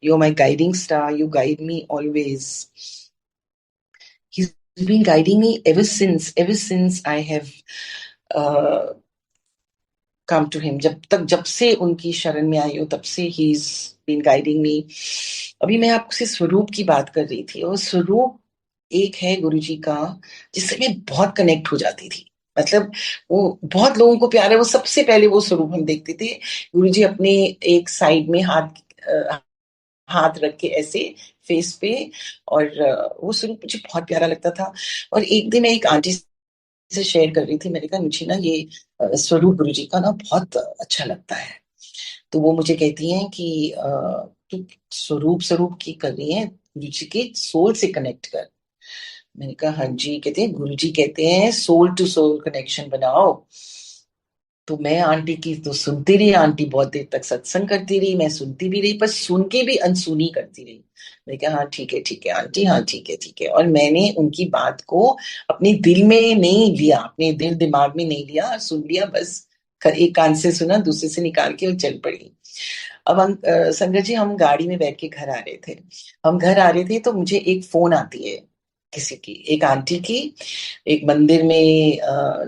You're my guiding star. You guide me always. He's been guiding me ever since I have uh, come to him. जब से उनकी शरण में आई हूँ, तब से he's been guiding me. अभी मैं आपसे स्वरूप की बात कर रही थी, और स्वरूप एक है गुरुजी का जिससे मैं बहुत कनेक्ट हो जाती थी. मतलब वो बहुत लोगों को प्यार है. वो सबसे पहले वो स्वरूप हम देखते थे. गुरुजी अपने एक साइड में हाथ रख के ऐसे फेस पे, और वो स्वरूप मुझे बहुत प्यारा लगता था. और एक दिन मैं एक आंटी से शेयर कर रही थी. मैंने कहा, मुझे ना ये स्वरूप गुरुजी का ना बहुत अच्छा लगता है. तो वो मुझे कहती हैं कि तू स्वरूप स्वरूप की कर रही है, गुरुजी के सोल से कनेक्ट कर. मैंने कहा हाँ जी. कहते हैं गुरुजी कहते हैं सोल टू सोल कनेक्शन बनाओ. तो मैं आंटी की तो सुनती रही. आंटी बहुत देर तक सत्संग करती रही, मैं सुनती भी रही, पर सुन के भी अनसुनी करती रही. मैंने कहा हाँ ठीक है आंटी, हाँ ठीक है. और मैंने उनकी बात को अपने दिल में नहीं लिया, अपने दिल दिमाग में नहीं लिया, सुन लिया बस. एक कान से सुना, दूसरे से निकाल के और चल पड़ी. अब हम संगत जी, हम गाड़ी में बैठ के घर आ रहे थे. हम घर आ रहे थे तो मुझे एक फोन आती है किसी की, एक आंटी की. एक मंदिर में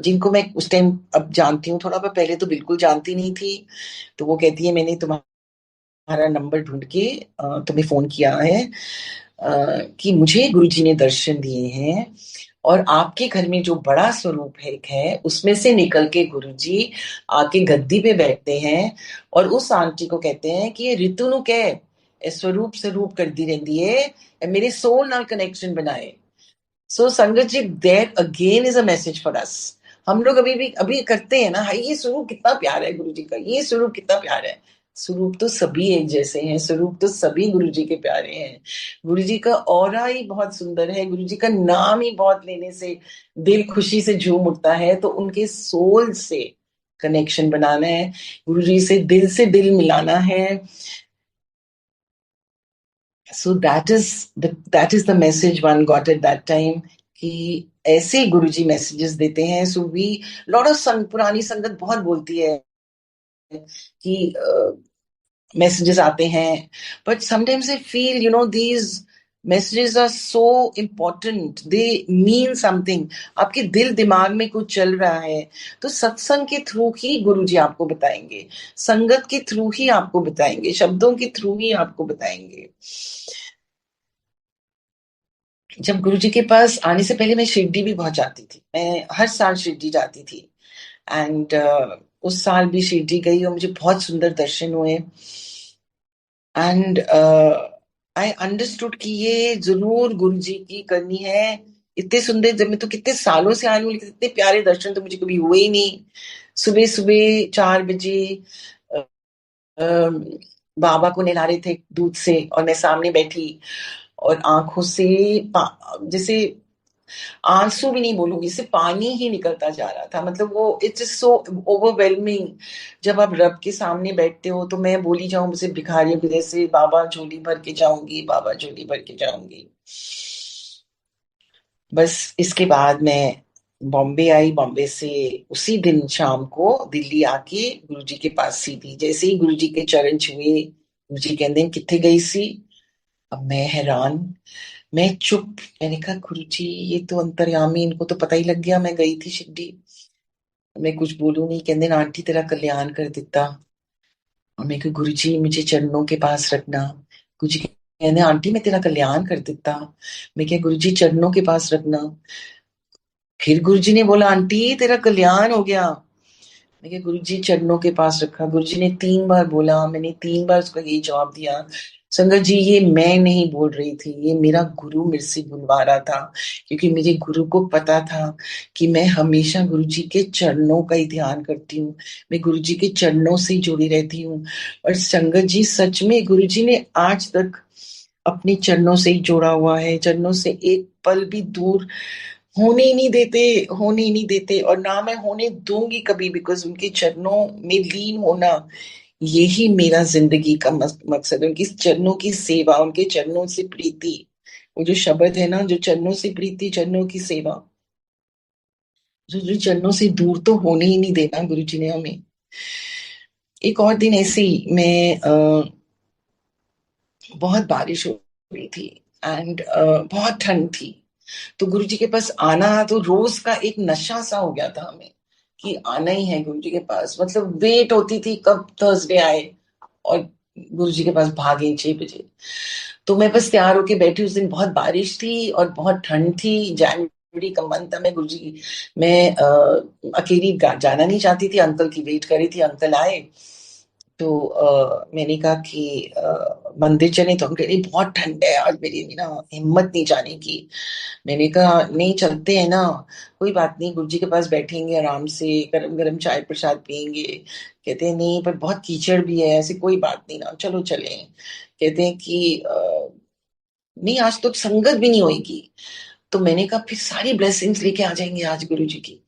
जिनको मैं उस टाइम अब जानती हूँ थोड़ा, पर पहले तो बिल्कुल जानती नहीं थी. तो वो कहती है मैंने तुम्हारा नंबर ढूंढ के तुम्हें फोन किया है, कि मुझे गुरुजी ने दर्शन दिए हैं, और आपके घर में जो बड़ा स्वरूप है उसमें से निकल के गुरुजी आके गद्दी पे बैठते हैं, और उस आंटी को कहते हैं कि ये ऋतु नु कह स्वरूप स्वरूप करती रहती है, मेरे सोल नाल कनेक्शन बनाए. सो संगत जी, there again is a message for us. हम लोग अभी करते हैं ना, हाय ये स्वरूप कितना प्यार है गुरुजी का, ये स्वरूप कितना प्यार है. स्वरूप तो सभी एक जैसे हैं, स्वरूप तो सभी गुरुजी के प्यारे हैं. गुरुजी का ऑरा ही बहुत सुंदर है, गुरुजी का नाम ही बहुत लेने से दिल खुशी से झूम उठता है. तो उनके सोल से कनेक्शन बनाना है, गुरुजी से दिल मिलाना है. So that is the message one got at that time, कि ऐसे गुरुजी मैसेजेस देते हैं. सो वी लॉट ऑफ पुरानी संगत बहुत बोलती है कि मैसेजेस आते हैं, but sometimes I feel these messages are so important, they mean something. आपके दिल दिमाग में कुछ चल रहा है, तो सत्संग के थ्रू ही गुरुजी आपको बताएंगे, संगत के थ्रू ही आपको बताएंगे, शब्दों के थ्रू ही आपको बताएंगे. जब गुरुजी के पास आने से पहले मैं शिरडी भी बहुत जाती थी. मैं हर साल शिरडी जाती थी. एंड उस साल भी शिरडी गई और मुझे बहुत सुंदर दर्शन हुए. एंड आई अंडरस्टूड कि ये जरूर गुरुजी की करनी है. इतने सुंदर, जब मैं तो कितने सालों से आई हूँ, लेकिन इतने प्यारे दर्शन तो मुझे कभी हुए ही नहीं. सुबह सुबह 4 बजे अ, अ, बाबा को नहला रहे थे दूध से, और मैं सामने बैठी, और आंखों से जैसे आंसू भी नहीं बोलूंगी, सिर्फ पानी ही निकलता जा रहा था. मतलब वो इट्स सो ओवरवेलमिंग. जब आप रब के सामने बैठते हो, तो मैं बोली जाऊं मुझे भिखारियों की जैसे, बाबा झोली भर के जाऊंगी, बाबा झोली भर के जाऊंगी. बस इसके बाद मैं बॉम्बे आई. बॉम्बे से उसी दिन शाम को दिल्ली आके गुरुजी के पास सीधी, जैसे ही गुरुजी के चरण छुए, गुरुजी कहते किथे गई सी. अब मैं हैरान, मैं चुप. मैंने कहा गुरुजी ये तो अंतर्यामी, इनको तो पता ही लग गया मैं गई थी शिरडी. मैं कुछ बोलूं नहीं. कहते आंटी तेरा कल्याण कर दिता. और मैं कहा गुरुजी मुझे चरणों के पास रखना. गुरुजी कहते आंटी मैं तेरा कल्याण कर दिता. मैं क्या गुरुजी चरणों के पास रखना. फिर गुरुजी ने बोला आंटी तेरा कल्याण हो गया. मैं क्या गुरुजी चरणों के पास रखा. गुरुजी ने 3 बार बोला, मैंने 3 बार उसका यही जवाब दिया. संगत जी, ये मैं नहीं बोल रही थी, ये मेरा गुरु मेरे से बुलवा रहा था, क्योंकि मेरे गुरु को पता था कि मैं हमेशा गुरुजी के चरणों का ही ध्यान करती हूँ, मैं गुरुजी के चरणों से ही जुड़ी रहती हूँ. और संगत जी सच में गुरुजी ने आज तक अपने चरणों से ही जोड़ा हुआ है, चरणों से एक पल भी दूर होने ही नहीं देते, होने ही नहीं देते, और ना मैं होने दूंगी कभी, बिकॉज उनके चरणों में लीन होना यही मेरा जिंदगी का मकसद है. उनकी चरणों की सेवा, उनके चरणों से प्रीति. वो जो शब्द है ना, जो चरणों से प्रीति, चरणों की सेवा, जो चरणों से दूर तो होने ही नहीं देना गुरु जी ने हमें. एक और दिन ऐसे ही मैं बहुत बारिश हो रही थी एंड बहुत ठंड थी। तो गुरुजी के पास आना तो रोज का एक नशा सा हो गया था हमें कि आना ही है गुरुजी के पास। मतलब वेट होती थी कब थर्सडे आए और गुरुजी के पास भागे 6 बजे। तो मैं बस तैयार होके बैठी। उस दिन बहुत बारिश थी और बहुत ठंड थी। जनवरी का मंथ था। मैं अकेली जाना नहीं चाहती थी। अंकल की वेट कर रही थी, अंकल आए। तो मैंने कहा कि मंदिर चले। तो हम कह रही बहुत ठंड है आज, मेरी ना हिम्मत नहीं जाने की। मैंने कहा नहीं चलते हैं ना, कोई बात नहीं, गुरुजी के पास बैठेंगे आराम से, गरम गरम चाय प्रसाद पियेंगे। कहते हैं नहीं पर बहुत कीचड़ भी है, ऐसी कोई बात नहीं ना, चलो चले। कहते हैं कि नहीं आज तो संगत भी नहीं होगी। तो मैंने कहा फिर सारी ब्लेसिंग्स लेके आ जाएंगे आज गुरुजी की।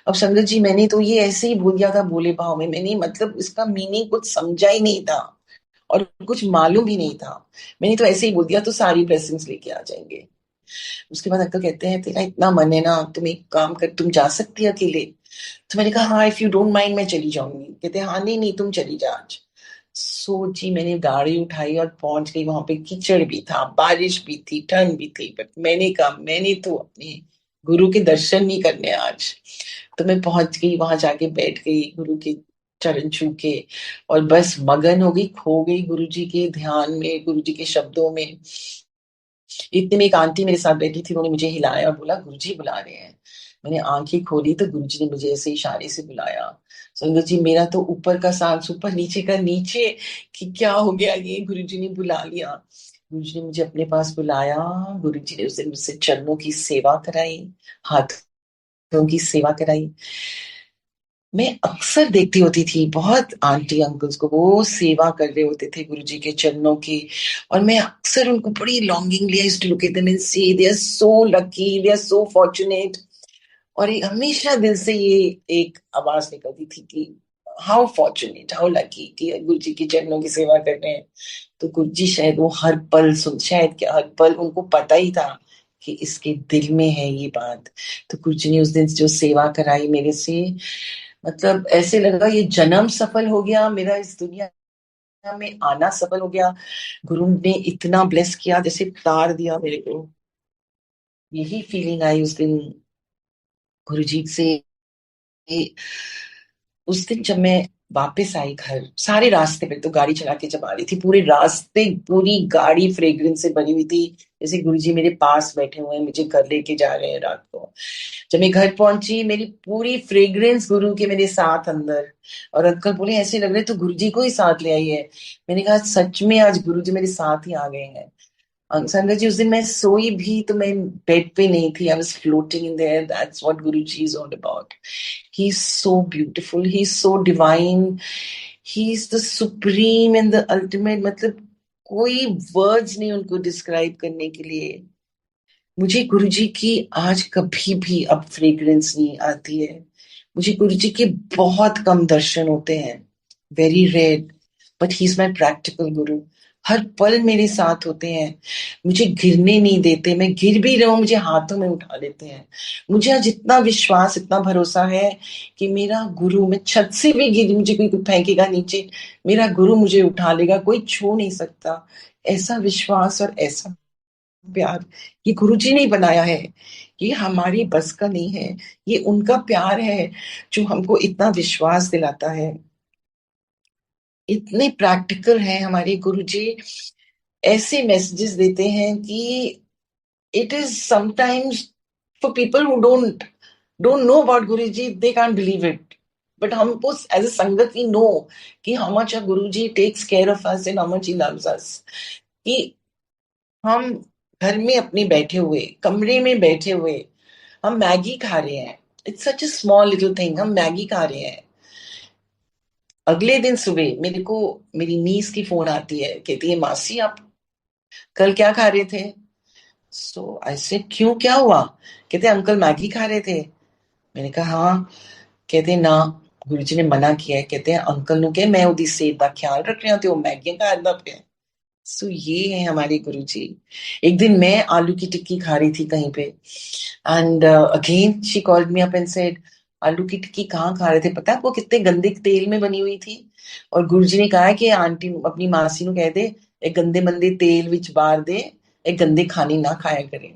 अब संगत जी मैंने तो ये ऐसे ही बोल दिया था भोले भाव में, मैंने मतलब इसका मीनिंग कुछ समझा ही नहीं था और कुछ मालूम भी नहीं था। मैंने तो ऐसे ही बोल दिया तो सारी ब्लेसिंग्स लेके आ जाएंगे। उसके बाद अंकल कहते हैं तेरा इतना मन है ना, तुम एक काम कर, तुम जा सकती है अकेले? तो मैंने कहा हाँ, इफ यू डोंट माइंड मैं चली जाऊंगी। कहते हैं हाँ नहीं नहीं तुम चली जा आज। सोची मैंने गाड़ी उठाई और पहुंच गई। वहां पे कीचड़ भी था, बारिश भी थी, ठंड भी थी, बट मैंने कहा मैंने तो अपने गुरु के दर्शन नहीं करने आज। तो मैं पहुंच गई, वहां जाके बैठ गई गुरु के चरण छू के और बस मगन हो गई, खो गई गुरु जी के ध्यान में, गुरु जी के शब्दों में। इतने में एक आंटी मेरे साथ बैठी थी, उन्होंने मुझे हिलाया और बोला गुरुजी बुला रहे हैं। मैंने आंखें खोली तो गुरुजी ने मुझे ऐसे इशारे से बुलाया। संगत जी मेरा तो ऊपर का सांस ऊपर, नीचे का नीचे, कि क्या हो गया ये, गुरुजी ने बुला लिया। गुरुजी ने मुझे अपने पास बुलाया। गुरुजी ने उस दिन मुझसे चरणों की सेवा कराई, हाथों की सेवा कराई। मैं अक्सर देखती होती थी बहुत आंटी अंकल्स को, वो सेवा कर रहे होते थे गुरुजी के चरणों की। और मैं अक्सर उनको बड़ी longingly I used to look at them and say they are so lucky, they are so fortunate. और हमेशा दिल से ये एक आवाज निकलती थी कि हाउ फॉर्चुनेट, हाउ लकी कि गुरुजी के चरणों की सेवा कर रहे हैं। तो गुरुजी शायद वो हर पल सुन, शायद क्या हर पल उनको पता ही था कि इसके दिल में है ये बात। तो गुरुजी ने उस दिन जो सेवा कराई मेरे से, मतलब ऐसे लगा ये जन्म सफल हो गया मेरा, इस दुनिया में आना सफल हो गया। गुरु ने इतना ब्लेस किया, जैसे तार दिया मेरे को। यही फीलिंग आई उस दिन गुरुजी से। उस दिन जब मैं वापस आई घर, सारे रास्ते पे तो गाड़ी चला के जब आ रही थी, पूरे रास्ते पूरी गाड़ी फ्रेग्रेंस से भरी हुई थी, जैसे गुरुजी मेरे पास बैठे हुए हैं, मुझे घर लेके जा रहे हैं रात को। जब मैं घर पहुंची, मेरी पूरी फ्रेग्रेंस गुरु के मेरे साथ अंदर। और अंकल बोले ऐसे लग रहे तो गुरुजी को ही साथ ले आई है। मैंने कहा सच में आज गुरुजी मेरे साथ ही आ गए हैं। संगत जी उस दिन मैं सोई भी तो मैं बेड पे नहीं थी, I was floating in their. That's what Guruji is all about. He is so beautiful, he is so divine, he is the supreme and the ultimate. मतलब कोई वर्ड्स नहीं उनको डिस्क्राइब करने के लिए। मुझे गुरुजी की आज कभी भी अब फ्रेग्रेंस नहीं आती है। मुझे गुरुजी के बहुत कम दर्शन होते हैं, very rare, but he is my practical guru. हर पल मेरे साथ होते हैं, मुझे गिरने नहीं देते। मैं गिर भी रहूं मुझे हाथों में उठा लेते हैं। मुझे आज इतना विश्वास, इतना भरोसा है कि मेरा गुरु, मैं छत से भी गिरी, मुझे कोई फेंकेगा नीचे, मेरा गुरु मुझे उठा लेगा, कोई छू नहीं सकता। ऐसा विश्वास और ऐसा प्यार ये गुरुजी ने बनाया है, ये हमारी बस का नहीं है। ये उनका प्यार है जो हमको इतना विश्वास दिलाता है। इतने प्रैक्टिकल हैं हमारे गुरुजी, ऐसे मैसेजेस देते हैं कि it is sometimes for people who don't know about Guruji, they can't believe it. But हमको as a sangat we know कि how much Guruji takes care of us and how much he loves us. कि हम घर में अपने बैठे हुए, कमरे में बैठे हुए, हम मैगी खा रहे हैं। It's such a small little thing, हम मैगी खा रहे हैं। अगले दिन सुबह मेरे को मेरी नीस की फोन आती है, कहती है मासी आप कल क्या खा रहे थे? सो आई सेड क्यों, क्या हुआ? कहते अंकल मैगी खा रहे थे। मैंने कहा हाँ। कहते ना, गुरुजी ने मना किया है। कहते हैं अंकल नु के मैं उदी सेहत का ख्याल रख रहे हो, तो मैगी खादा पे। सो ये है हमारे गुरुजी। एक दिन मैं आलू की टिक्की खा रही थी कहीं पे, and again she called me up and said आलू की टिक्की कहाँ खा रहे थे, पता है आपको कितने गंदे तेल में बनी हुई थी? और गुरुजी ने कहा है कि आंटी अपनी मासी नु कह दे ਇਹ गंदे मंदे तेल विच बाहर दे ਇਹ गंदे खाने ना खाया करें।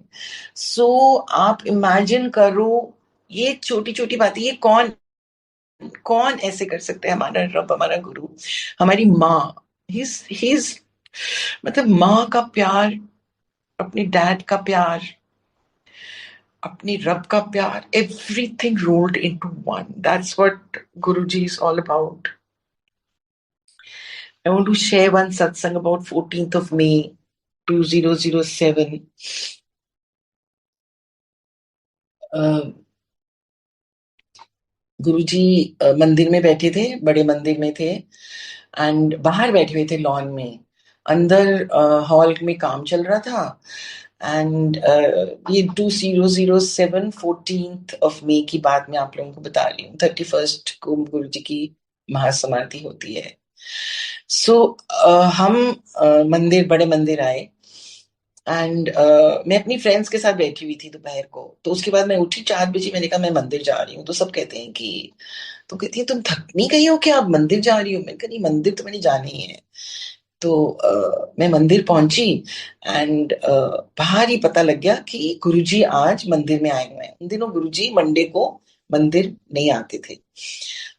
सो आप इमेजिन करो, ये छोटी छोटी बातें, ये कौन कौन ऐसे कर सकता है? हमारा रब, हमारा गुरु, हमारी माँ। ही मतलब माँ का प्यार, अपने डैड का प्यार, अपने रब का प्यार, everything rolled into one. That's what Guruji is all about. I want to share one satsang about 14th of May 2007. गुरुजी मंदिर में बैठे थे, बड़े मंदिर में थे, एंड बाहर बैठे हुए थे लॉन में। अंदर हॉल में काम चल रहा था, एंड ये 2007 14th of May की बात मैं आप लोगों को बता रही हूँ। 31st को गुरुजी की महासमाधि होती है। सो हम मंदिर, बड़े मंदिर आए, एंड मैं अपनी फ्रेंड्स के साथ बैठी हुई थी दोपहर को। तो उसके बाद मैं उठी 4 बजे, मैंने कहा मैं मंदिर जा रही हूँ। तो सब कहते हैं कि, तो कहती है तुम थक नहीं गई हो क्या, आप मंदिर जा रही हो? मैंने कहा नहीं, मंदिर तो मैंने जाना ही है। तो मैं मंदिर पहुंची, एंड बाहर ही पता लग गया कि गुरुजी आज मंदिर में आए हुए हैं। उन दिनों गुरुजी मंडे को मंदिर नहीं आते थे।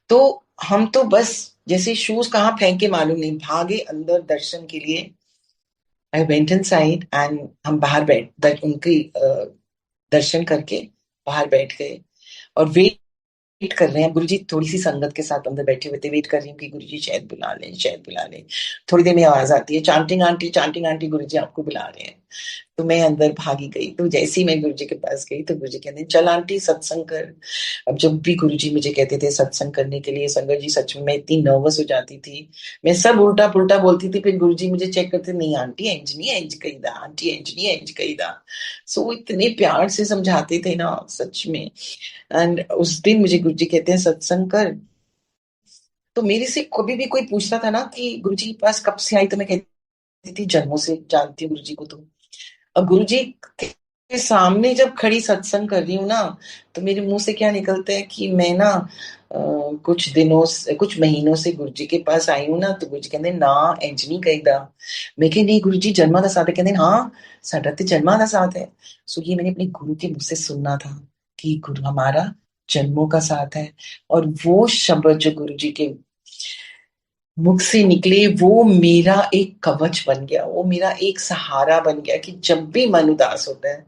तो हम तो बस जैसे शूज कहाँ फेंके मालूम नहीं, भागे अंदर दर्शन के लिए। आई वेंट इनसाइड, एंड हम बाहर उनकी दर्शन करके बाहर बैठ गए और वेट कर रहे हैं। गुरुजी थोड़ी सी संगत के साथ अंदर बैठे हुए थे, वेट कर रही हूँ कि गुरुजी शायद बुला लें, शायद बुला लें। थोड़ी देर में आवाज आती है, चांटिंग आंटी गुरुजी आपको बुला रहे हैं। तो मैं अंदर भागी गई। तो जैसे ही मैं गुरुजी के पास गई तो गुरुजी कहते हैं चल आंटी सत्संग कर। अब जब भी गुरुजी मुझे कहते थे सत्संग करने के लिए, संगत जी सच में मैं इतनी नर्वस हो जाती थी, मैं सब उल्टा पुल्टा बोलती थी। फिर गुरुजी मुझे चेक करते, नहीं आंटी इंज नहीं, इंज कहीदा, आंटी इंज नहीं, इंज कहीदा। सो इतने प्यार से समझाते थे ना, सच में। एंड उस दिन मुझे गुरुजी कहते हैं सत्संग कर। तो मेरे से कभी भी कोई पूछता था ना कि गुरुजी के पास कब से आई, तो मैं कहती थी जन्मों से जानती हूँ गुरुजी को। तो अब गुरुजी के सामने जब खड़ी सत्संग कर रही हूँ ना, तो मेरे मुंह से क्या निकलता है कि मैं ना कुछ महीनों से गुरुजी के पास आई हूँ ना। तो गुरुजी कहते ना इंज नहीं कहीदा। मैं कही नहीं गुरुजी जन्मां दा साथ है। कहते हाँ साडा ते जन्मां दा साथ है। सो ये मैंने अपने गुरु के मुंह से सुनना था कि गुरु हमारा जन्मों का साथ है। और वो शब्द जो गुरुजी के मुख से निकले, वो मेरा एक कवच बन गया, वो मेरा एक सहारा बन गया कि जब भी मन उदास होता है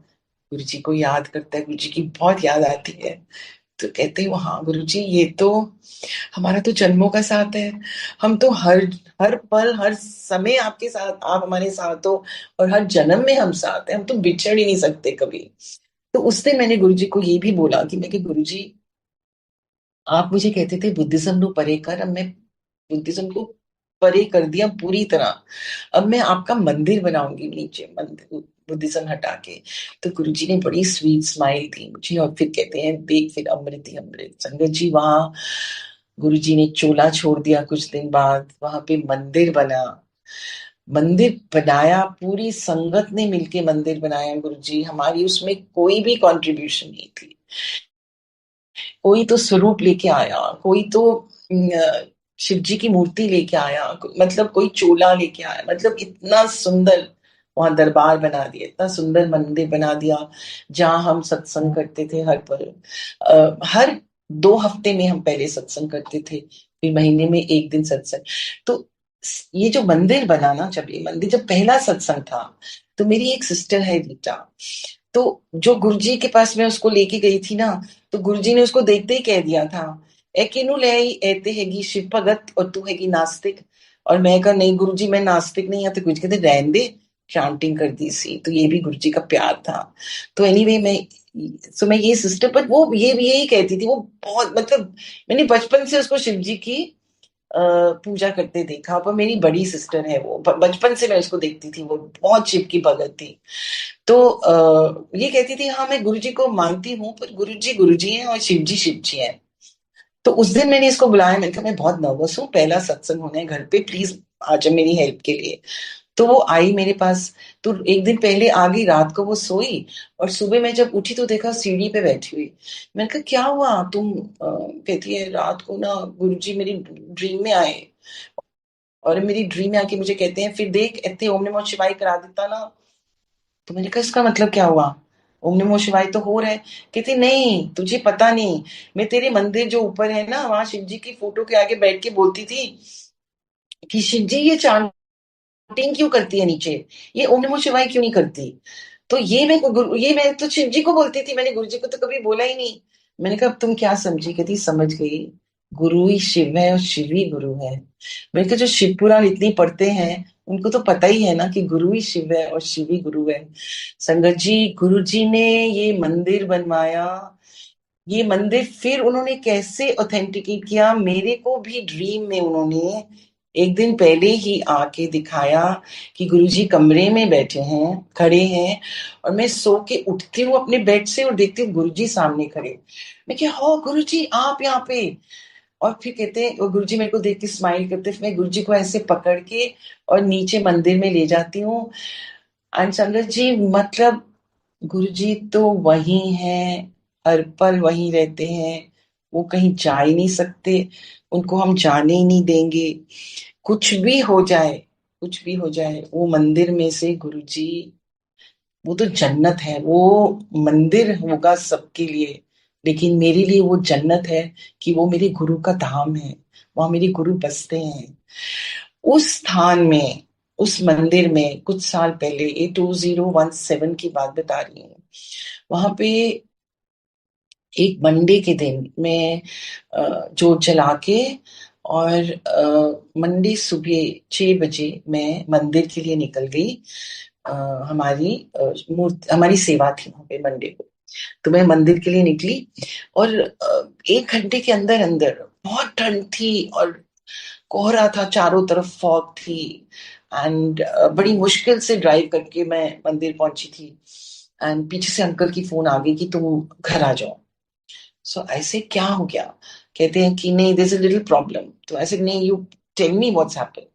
गुरु जी को याद करता है, गुरु जी की बहुत याद आती है, तो कहते हैं हाँ गुरु जी ये तो हमारा तो जन्मों का साथ है। हम तो हर हर पल हर समय आपके साथ, आप हमारे साथ हो, और हर जन्म में हम साथ हैं, हम तो बिछड़ ही नहीं सकते कभी। तो उस दिन मैंने गुरु जी को ये भी बोला कि मैं कि गुरु जी आप मुझे कहते थे बुद्धिज्म को परे कर, अब मैं बुद्धिज्म को परे कर दिया पूरी तरह। अब मैं आपका मंदिर बनाऊंगी नीचे, मंदिर बुद्धिज्म हटा के। तो गुरुजी ने बड़ी स्वीट स्माइल दी मुझे, और फिर कहते हैं देख फिर अमृत ही अमृत। संगत जी वहां गुरुजी ने चोला छोड़ दिया, कुछ दिन बाद वहां पे मंदिर बना, मंदिर बनाया, पूरी संगत ने मिलके मंदिर बनाया। गुरुजी हमारी उसमें कोई भी कंट्रीब्यूशन नहीं थी। कोई तो स्वरूप लेके आया, कोई तो शिव जी की मूर्ति लेके आया, मतलब कोई चोला लेके आया, मतलब इतना सुंदर वहां दरबार बना दिया, इतना सुंदर मंदिर बना दिया जहां हम सत्संग करते थे हर पल। हर 2 हफ्ते में हम पहले सत्संग करते थे, फिर महीने में एक दिन सत्संग। तो ये जो मंदिर बना ना, जब ये मंदिर जब पहला सत्संग था, तो मेरी एक सिस्टर है रीटा, तो जो गुरुजी के पास मैं उसको लेके गई थी ना, तो गुरुजी ने उसको देखते ही कह दिया था ए किनू ले आई, एते हैगी शिव भगत और तू हैगी नास्तिक। और मैं कहा नहीं गुरुजी मैं नास्तिक नहीं है। तो गुरुजी कहते रहन दे, चांटिंग कर दी सी। तो ये भी गुरुजी का प्यार था। तो एनीवे मैं ये सिस्टर, पर वो ये भी यही कहती थी, वो बहुत मतलब मैंने बचपन से उसको शिव जी की पूजा करते देखा। पर मेरी बड़ी सिस्टर है वो, बचपन से मैं उसको देखती थी, वो बहुत शिव की भगत थी। तो ये कहती थी हाँ मैं गुरुजी को मानती हूँ, पर गुरुजी हैं और शिव जी हैं। तो उस दिन मैंने इसको बुलाया, मैंने कहा मैं बहुत नर्वस हूँ, पहला सत्संग होना है घर पे, प्लीज आ जा मेरी हेल्प के लिए। तो वो आई मेरे पास। तो एक दिन पहले आ गई, रात को वो सोई, और सुबह मैं जब उठी तो देखा सीढ़ी पे बैठी हुई। मैंने कहा क्या हुआ तुम? कहती है रात को ना गुरुजी मेरी ड्रीम में आए और मेरी ड्रीम में आके मुझे कहते हैं, फिर देख इतने ओम नमः शिवाय करा देता ना। तो मैंने कहा इसका मतलब क्या हुआ, ओम नमः शिवाय तो हो रहा है। कहती नहीं तुझे पता नहीं, मैं तेरे मंदिर जो ऊपर है ना, वहां शिव जी की फोटो के आगे बैठ के बोलती थी कि शिव जी ये चैंटिंग क्यों करती है नीचे, ये ओम नमः शिवाय क्यों नहीं करती। तो ये मैं तो शिव जी को बोलती थी, मैंने गुरु जी को तो कभी बोला ही नहीं। मैंने कहा अब तुम क्या समझी, कहती समझ गई, गुरु ही शिव है और शिव ही गुरु है। मैंने कहा जो शिव पुराण इतनी पढ़ते हैं उनको तो पता ही है ना कि गुरु ही शिव है और शिव ही गुरु है। संगत जी, गुरु जी ने ये मंदिर बनवाया, ये मंदिर फिर उन्होंने कैसे ऑथेंटिकेट किया, मेरे को भी ड्रीम में उन्होंने एक दिन पहले ही आके दिखाया कि गुरुजी कमरे में बैठे हैं, खड़े हैं, और मैं सो के उठती हूँ अपने बेड से और देखती हूँ गुरुजी सामने खड़े। मैं क्या हो गुरुजी आप यहाँ पे। और फिर कहते हैं, और गुरुजी मेरे को देख के स्माइल करते, फिर मैं गुरुजी को ऐसे पकड़ के और नीचे मंदिर में ले जाती हूँ। एंड संगत जी मतलब गुरुजी तो वही हैं, हर पल वहीं रहते हैं, वो कहीं जा ही नहीं सकते, उनको हम जाने ही नहीं देंगे। कुछ भी हो जाए, कुछ भी हो जाए, वो मंदिर में से गुरुजी, वो तो जन्नत है। वो मंदिर होगा सबके लिए, लेकिन मेरे लिए वो जन्नत है कि वो मेरे गुरु का धाम है, वहां मेरे गुरु बसते हैं। उस स्थान में, उस मंदिर में कुछ साल पहले, ये 2017 की बात बता रही हूँ, वहां पे एक मंडे के दिन मैं जोत जला के और मंडे सुबह 6 बजे मैं मंदिर के लिए निकल गई। अ, हमारी हमारी सेवा थी वहां पे मंडे को। तो मैं मंदिर के लिए निकली और 1 घंटे के अंदर अंदर बहुत ठंड थी और कोहरा था, चारों तरफ फॉग थी। एंड बड़ी मुश्किल से ड्राइव करके मैं मंदिर पहुंची थी। एंड पीछे से अंकल की फोन आ गई कि तुम घर आ जाओ। सो ऐसे क्या हो गया, कहते हैं कि नहीं there is a little problem. तो ऐसे नहीं, you tell me what's happened.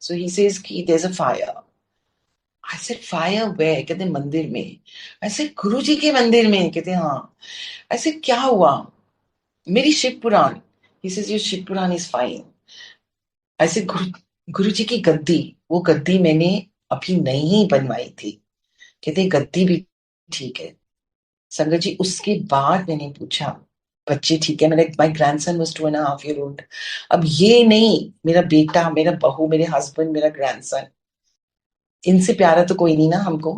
So he says कि there is a fire. I said fire where, कहते हैं मंदिर में। ऐसे गुरु जी के मंदिर में, कहते हैं हाँ। ऐसे क्या हुआ, मेरी Shiv Puran, he says your Shiv Puran is fine. ऐसे गुरु जी की गद्दी, वो गद्दी मैंने अभी नहीं बनवाई थी, कहते गद्दी भी ठीक है। संगत जी उसके बाद मैंने पूछा, बच्चे ठीक है, मेरा my grandson was 2.5 year old। अब ये नहीं मेरा बेटा, मेरा बहू, मेरे हस्बैंड, मेरा ग्रैंडसन, इनसे प्यारा तो कोई नहीं ना हमको।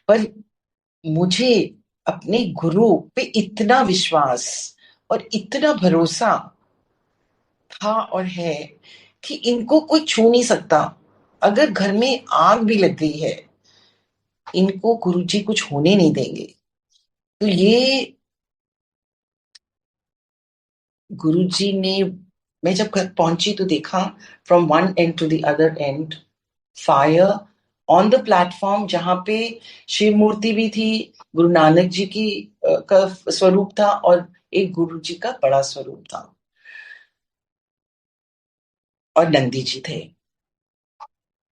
पर मुझे अपने गुरु पे इतना विश्वास और इतना भरोसा था और है कि इनको कोई छू नहीं सकता। अगर घर में आग भी लग गई है, इनको गुरुजी कुछ होने नहीं देंगे। तो ये गुरुजी ने, मैं जब घर पहुंची तो देखा from one end to the other end fire on the platform, जहां पे शिव मूर्ति भी थी, गुरु नानक जी की का स्वरूप था और एक गुरु जी का बड़ा स्वरूप था और नंदी जी थे।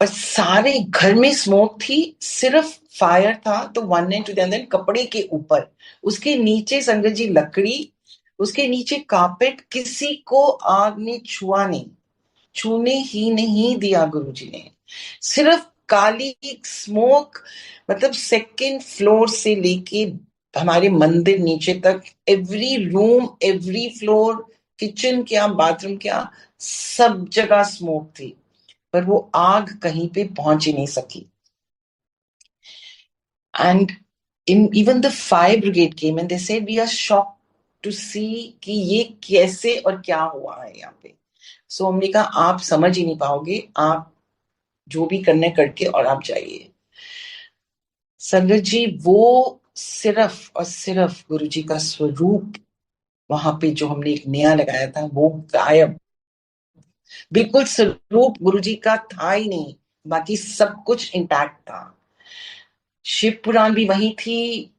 और सारे घर में स्मोक थी, सिर्फ फायर था तो one end to the other, कपड़े के ऊपर, उसके नीचे संगत जी लकड़ी, उसके नीचे कारपेट, किसी को आग ने छुआ नहीं, छूने ही नहीं दिया गुरुजी ने। सिर्फ काली स्मोक, मतलब सेकंड फ्लोर से लेके हमारे मंदिर नीचे तक, every room, every floor, kitchen क्या, बाथरूम क्या, सब जगह स्मोक थी, पर वो आग कहीं पे पहुंच ही नहीं सकी। And in even the fire brigade came and they said we are shocked to see कि ये कैसे और क्या हुआ है यहाँ पे। सो हमने कहा आप समझ ही नहीं पाओगे, आप जो भी करने करके और आप जाइए। संगत जी वो सिर्फ और सिर्फ गुरु जी का स्वरूप, वहां पे जो हमने एक नया लगाया था वो गायब, बिल्कुल स्वरूप गुरु जी का था ही नहीं, बाकी सब कुछ इंटैक्ट था। शिव पुराण भी वही थी,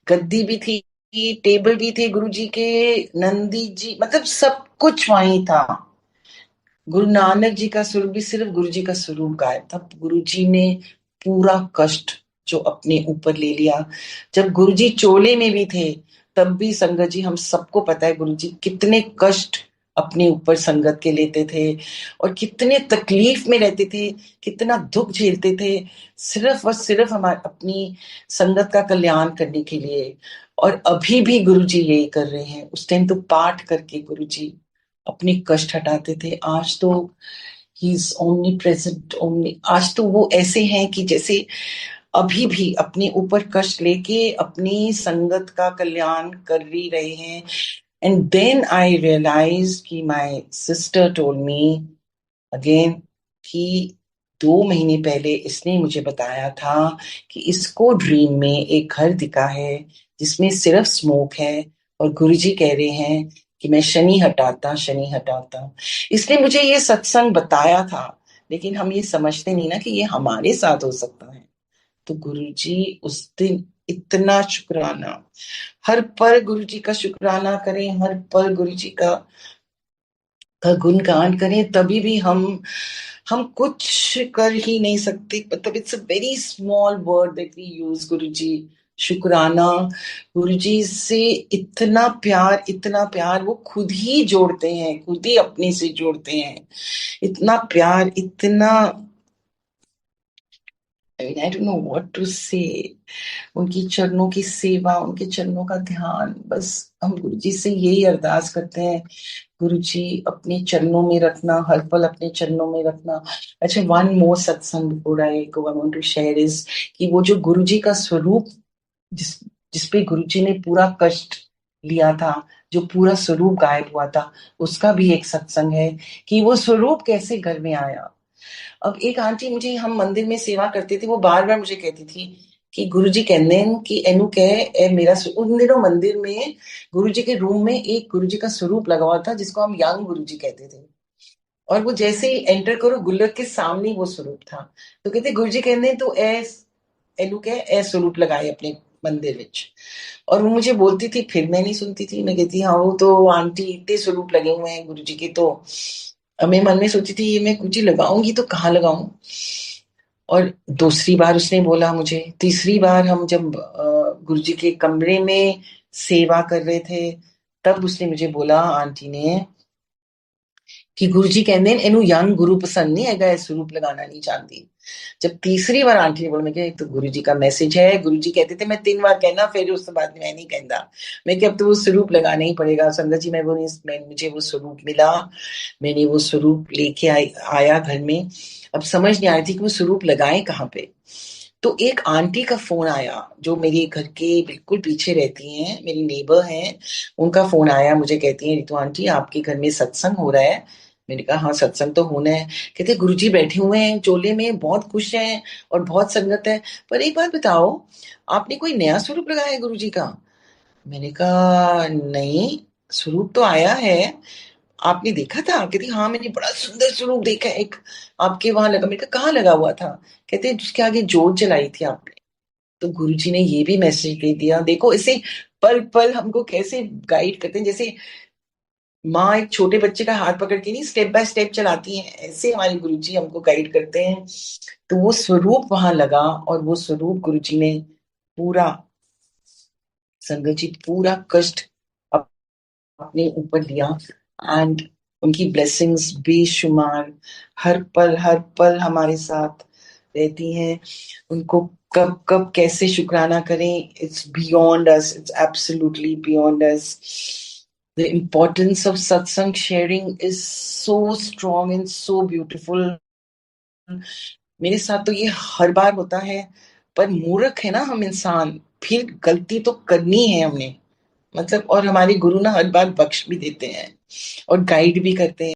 गद्दी भी थी, टेबल भी थे गुरु जी के, नंदी जी, मतलब सब कुछ वही था। गुरु नानक जी का स्वरूप भी, सिर्फ गुरु जी का स्वरूप गायब था। गुरु जी ने पूरा कष्ट जो अपने ऊपर ले लिया, जब गुरु जी चोले में भी थे तब भी संगत जी हम सबको पता है गुरु जी कितने कष्ट अपने ऊपर संगत के लेते थे और कितने तकलीफ में रहते थे, कितना दुख झेलते थे, सिर्फ और सिर्फ हमारे अपनी संगत का कल्याण करने के लिए। और अभी भी गुरुजी यही कर रहे हैं। उस टाइम तो पाठ करके गुरुजी अपने कष्ट हटाते थे। आज तो he is omni present, omni. आज तो वो ऐसे हैं कि जैसे अभी भी अपने ऊपर कष्ट लेके अपनी संगत का कल्याण कर ही रहे हैं। एंड देन आई रियलाइज कि my sister told me again कि 2 महीने पहले इसने मुझे बताया था कि इसको ड्रीम में एक घर दिखा है जिसमें सिर्फ स्मोक है और गुरुजी कह रहे हैं कि मैं शनि हटाता, शनि हटाता। इसने मुझे ये सत्संग बताया था, लेकिन हम ये समझते नहीं ना कि ये हमारे साथ हो सकता है। तो गुरुजी उस दिन इतना शुक्राना, हर पल गुरुजी का शुक्राना करें, हर पल गुरुजी का गुणगान करें, तभी भी हम कुछ कर ही नहीं सकते। मतलब it's a very small word that we use, गुरुजी शुक्राना। गुरुजी से इतना प्यार, इतना प्यार वो खुद ही जोड़ते हैं, खुद ही अपने से जोड़ते हैं। इतना प्यार, इतना I don't know what to say। उनकी चरणों की सेवा, उनके चरणों का ध्यान, बस हम गुरुजी से यही अरदास करते हैं, गुरुजी अपने चरणों में रखना, हर पल अपने चरणों में रखना। अच्छा, one more satsang before I go, I want to share is कि वो जो गुरुजी का स्वरूप, जिस जिसपे गुरुजी ने पूरा कष्ट लिया था, जो पूरा स्वरूप गायब हुआ था, उसका भी एक सत्संग है कि वो स्वरूप कैसे घर में आया। अब एक आंटी, मुझे, हम मंदिर में सेवा करते थे, वो बार बार मुझे कहती थी कि गुरुजी कहते हैं कि एनु कह ए मेरा उन दिनों मंदिर में गुरुजी के रूम में एक गुरुजी का स्वरूप लगा हुआ था जिसको हम यंग गुरुजी कहते थे। और वो जैसे ही एंटर करो, गुल्लक के सामने वो स्वरूप था। तो कहते गुरुजी कहते तो एनु कह ए स्वरूप लगाए अपने मंदिर विच। और वो मुझे बोलती थी, फिर मैं नहीं सुनती थी। मैं कहती हाँ, वो तो आंटी इतने स्वरूप लगे हुए हैं गुरुजी के। तो मैं मन में सोची थी, ये मैं कुछ लगाऊंगी तो कहाँ लगाऊं। और दूसरी बार उसने बोला मुझे, तीसरी बार हम जब गुरुजी के कमरे में सेवा कर रहे थे, तब उसने मुझे बोला, आंटी ने, कि गुरुजी कहते हैं इनू यंग गुरु पसंद नहीं हैगा, स्वरूप लगाना नहीं चाहती। जब तीसरी बार आंटी ने बोला, मैं तो गुरुजी का मैसेज है। गुरुजी कहते थे मैं 3 बार कहना, फिर उसके बाद मैं नहीं कहता। मैं अब तो वो स्वरूप लगाना ही पड़ेगा। संगत जी, मुझे वो स्वरूप मिला, मैंने वो स्वरूप लेके आया घर में। अब समझ नहीं आ रही थी कि वो स्वरूप लगाए कहाँ पे। तो एक आंटी का फोन आया, जो मेरे घर के बिल्कुल पीछे रहती हैं, मेरी नेबर हैं। उनका फोन आया, मुझे कहती हैं, रितु आंटी आपके घर में सत्संग हो रहा है। मैंने कहा हाँ, सत्संग तो होना है। कहते गुरुजी बैठे हुए हैं चोले में, बहुत खुश हैं और बहुत संगत है। पर एक बात बताओ, आपने कोई नया स्वरूप लगाया है गुरुजी का? मैंने कहा नहीं, स्वरूप तो आया है, आपने देखा था? कहती हाँ, मैंने बड़ा सुंदर स्वरूप देखा है एक आपके वहां लगा। मैंने कहा कहाँ लगा हुआ था? कहते उसके आगे जोत जलाई थी आपने। तो गुरुजी ने ये भी मैसेज दे दिया। देखो इसे पल पल हमको कैसे गाइड करते हैं। जैसे माँ एक छोटे बच्चे का हाथ पकड़ के नहीं स्टेप बाय स्टेप चलाती है, ऐसे हमारे गुरुजी हमको गाइड करते हैं। तो वो स्वरूप वहां लगा और वो स्वरूप गुरुजी ने पूरा, संगत जी, पूरा कष्ट अपने ऊपर लिया। एंड उनकी ब्लेसिंग्स बेशुमार, हर पल हमारे साथ रहती हैं। उनको कब कब कैसे शुक्राना करें, it's beyond us, it's absolutely beyond us. The importance of satsang sharing is so strong and so beautiful। मेरे साथ तो ये हर बार होता है, पर मूर्ख है ना हम इंसान, फिर गलती तो करनी है हमने। मतलब, और हमारे गुरु ना हर बार बख्श भी देते हैं और गाइड भी करते हैं।